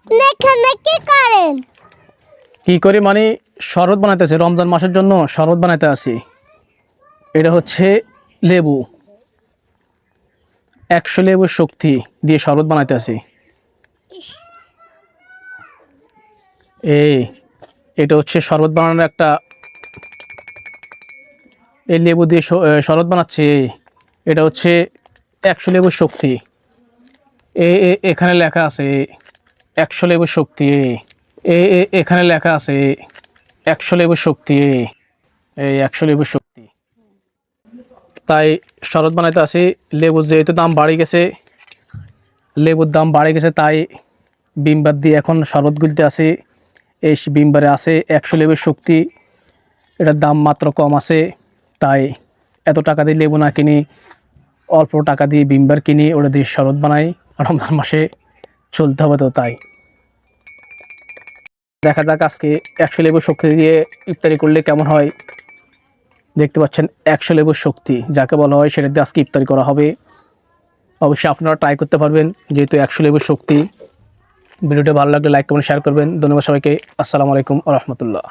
আপনি এখানে কি করেন? কি করি মানে শরবত বানাইতেছি, রমজান মাসের জন্য শরবত বানাইতে আসি। এটা হচ্ছে লেবু, 100 লেবুর শক্তি দিয়ে শরবত বানাইতে আসি। এটা হচ্ছে শরবত বানানোর একটা, এই লেবু দিয়ে শরবত বানাচ্ছি। এটা হচ্ছে 100 লেবুর শক্তি। এখানে লেখা আছে 100 লেবুর শক্তি। এখানে লেখা আছে 100 লেবুর শক্তি। এই 100 লেবুর শক্তি। তাই শরবত বানাইতে আসি। লেবুর যেহেতু দাম বাড়ে গেছে, লেবুর দাম বাড়ে গেছে, তাই বিমবার দিয়ে এখন শরবত গুলতে আসি। এই বিমবারে আছে 100 লেবুর শক্তি। এটার দাম মাত্র কম আছে, তাই এত টাকা দিয়ে লেবু না কিনি, অল্প টাকা দিয়ে বিমবার কিনি, ওটা দিয়ে শরবত বানাই। রমজান মাসে চলতে হবে, তো তাই দেখা যাক আজকে 100 লেবুর শক্তি দিয়ে ইফতারি করলে কেমন হয়। দেখতে পাচ্ছেন 100 লেবুর শক্তি যাকে বলা হয়, সেটা দিয়ে আজকে ইফতারি করা হবে। অবশ্যই আপনারা ট্রাই করতে পারবেন, যেহেতু 100 লেবুর শক্তি। ভিডিওটা ভালো লাগলে লাইক কমেন্ট শেয়ার করবেন। ধন্যবাদ সবাইকে। আসসালামু আলাইকুম ওয়া রাহমাতুল্লাহ।